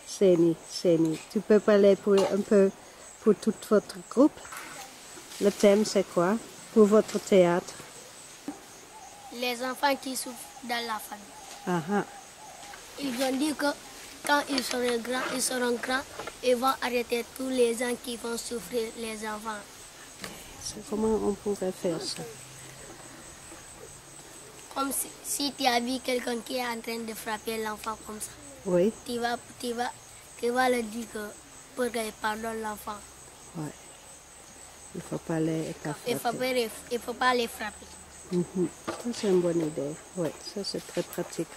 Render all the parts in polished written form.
Séni. Tu peux parler un peu pour toute votre groupe? Le thème, c'est quoi pour votre théâtre? Les enfants qui souffrent dans la famille. Ah. Ils ont dit que quand ils seront grands, ils vont arrêter tous les gens qui vont souffrir les enfants. Comment on pourrait faire ça? Comme si tu as vu quelqu'un qui est en train de frapper l'enfant comme ça. Oui. Tu vas le dire que pour qu'il pardonne l'enfant. Oui. Il ne faut pas les frapper. Il faut pas les frapper. Ça, c'est une bonne idée. Oui, ça, c'est très pratique.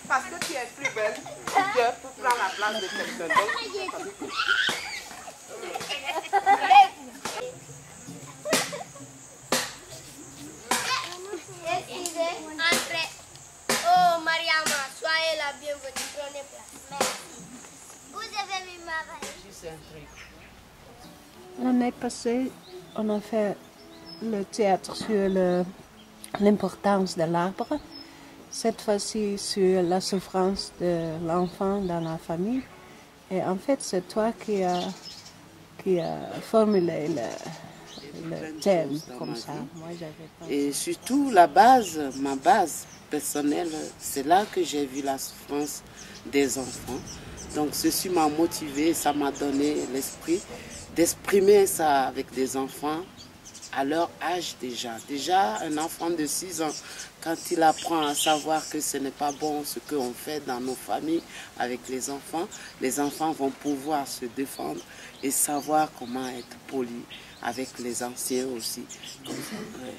Parce que tu es plus belle, tu peux prendre la place de quelqu'un d'autre. Entrez. Oh, Mariama, soyez la bienvenue. Prenez place. Merci. Vous avez mis ma valise. L'année passée, on a fait le théâtre sur l'importance de l'arbre. Cette fois-ci sur la souffrance de l'enfant dans la famille. Et en fait, c'est toi qui a formulé le thème comme ça. Moi, et surtout, ma base personnelle, c'est là que j'ai vu la souffrance des enfants. Donc ceci m'a motivé, ça m'a donné l'esprit d'exprimer ça avec des enfants à leur âge déjà. Déjà, un enfant de 6 ans, quand il apprend à savoir que ce n'est pas bon ce qu'on fait dans nos familles avec les enfants vont pouvoir se défendre et savoir comment être poli avec les anciens aussi. Ouais.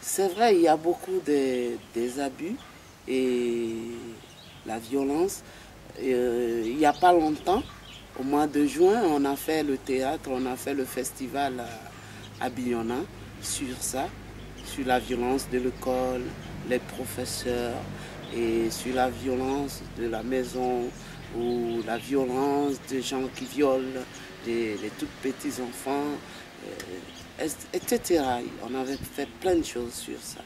C'est vrai, il y a beaucoup des abus et la violence. Il n'y a pas longtemps, au mois de juin, on a fait le théâtre, on a fait le festival à Bignona sur ça, sur la violence de l'école, les professeurs, et sur la violence de la maison ou la violence des gens qui violent les tout petits enfants, etc. On avait fait plein de choses sur ça.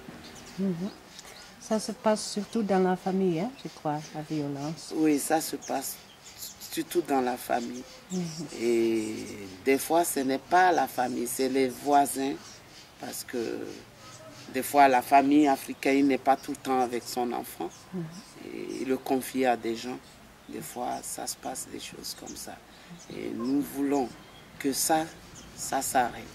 Ça se passe surtout dans la famille, hein, je crois, la violence. Oui, ça se passe surtout dans la famille. Et des fois, ce n'est pas la famille, c'est les voisins. Parce que des fois, la famille africaine n'est pas tout le temps avec son enfant. Et il le confie à des gens. Des fois, ça se passe des choses comme ça. Et nous voulons que ça s'arrête.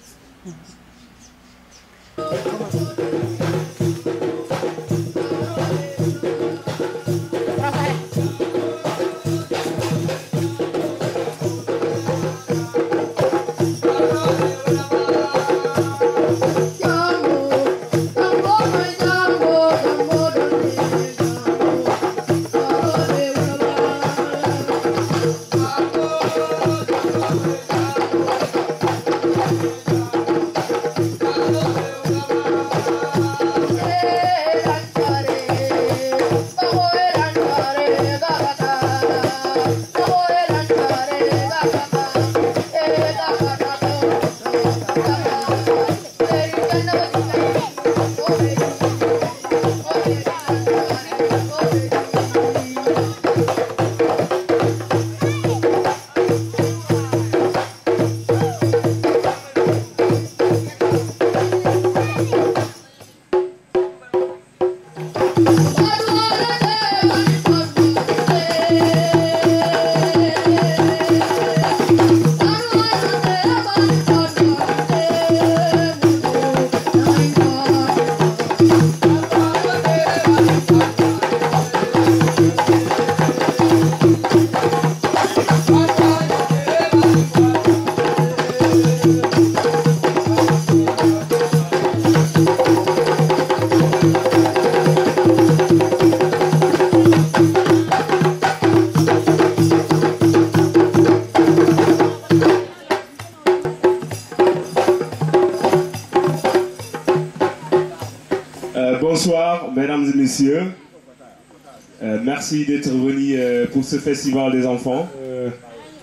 Merci d'être venu pour ce festival des enfants.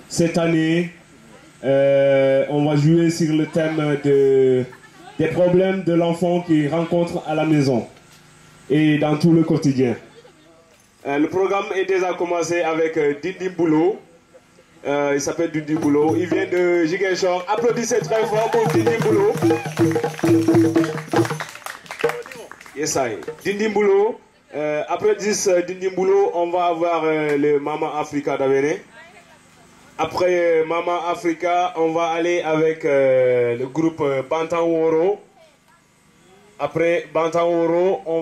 Cette année, on va jouer sur le thème des problèmes de l'enfant qu'il rencontre à la maison et dans tout le quotidien. Le programme est déjà commencé avec Dindi Boulot. Il s'appelle Dindi Boulot. Il vient de Ziguinchor. Applaudissez très fort pour Dindi Boulot. Yes, I. Dindi Boulot. Après Dindi Boulot, on va avoir le Maman Africa d'Avene. Après Maman Africa, on va aller avec le groupe Bantan Woro. Après Bantan Woro, on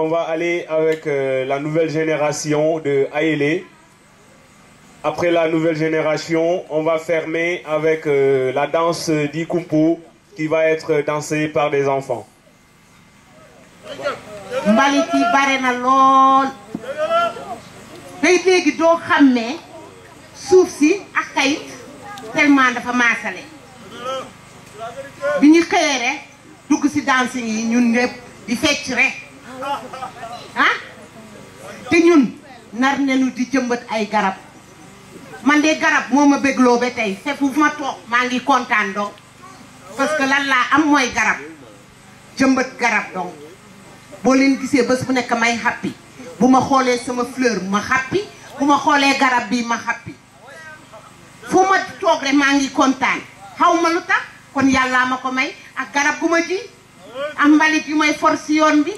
va aller avec la nouvelle génération de Aélé. Après la nouvelle génération, on va fermer avec la danse d'Ikumpu qui va être dansée par des enfants. Mbaliti bare na lool day léegi doo xàmmee suuf si ak kayit tellement dafa maasale bi ñu xëyee rek dugg si danse yi ñun ñëpp di fecc rek ah te ñun nar nañu di jëmbat ay garab man de garab moo ma bégloo ba tey te fu ma toog maa ngi kontaan donc parce que lan laa am mooy garab jëmbat garab donc boo leen gisee bés bu nekk may happy bu ma xoolee sama fleur ma happy bu ma xoolee garab bi ma happy fu ma toog rek maa ngi kontaan xaw ma lu tax kon yàllaa ma ko may ak garab gu ma ji am mbalit yu may force yoon bi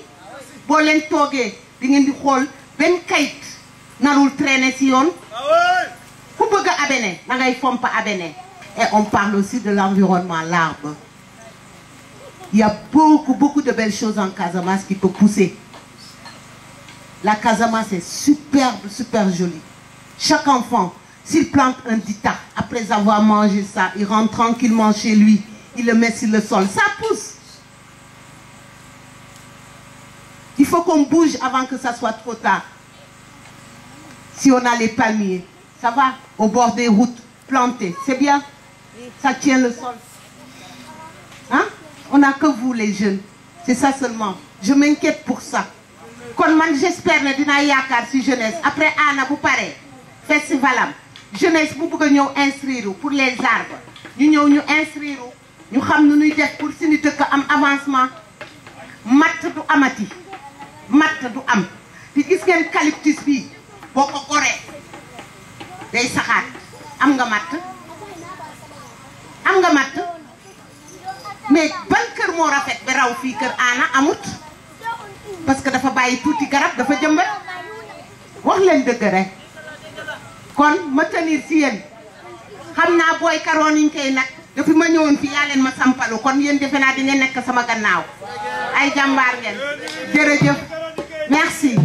boo leen toogee di ngeen di xool benn kayit narul traîner si yoon ku bëgg a abene da ngay fomp abene. Et on parle aussi de l'environnement, l'arbre. Il y a beaucoup de belles choses en Casamance qui peuvent pousser. La Casamance est super jolie. Chaque enfant, s'il plante un dita, après avoir mangé ça, il rentre tranquillement chez lui, il le met sur le sol, ça pousse. Il faut qu'on bouge avant que ça soit trop tard. Si on a les palmiers, ça va, au bord des routes, plantés, c'est bien. Ça tient le sol. Hein? On n'a que vous les jeunes. C'est ça seulement. Je m'inquiète pour ça. Comme moi, j'espère que dina yakar si jeunesse. Après Anna, vous parlez. Festival. Jeunesse, vous pouvez nous inscrire pour les arbres. Nous inscrire. Nous savons nous dire pour si nous avons un avancement. Mat du amati. Mat du am. Puis qu'est-ce qu'il y a eucalyptus bi? Boko koré. Day saxat. Am nga mat. Am nga mat. Mais ban kër moo rafet ba raw fii kër Anna amut parce que dafa bàyyi tuuti garab dafa jëmbat wax leen dëgg rek kon ma tenir si yéen xam naa booy karoon yiñ koy nag depuis ma ñëwoon fii yaa leen ma sampalu kon yéen defe naa di ngeen nekk sama gannaaw ay jàmbaar ngeen jërëjëf merci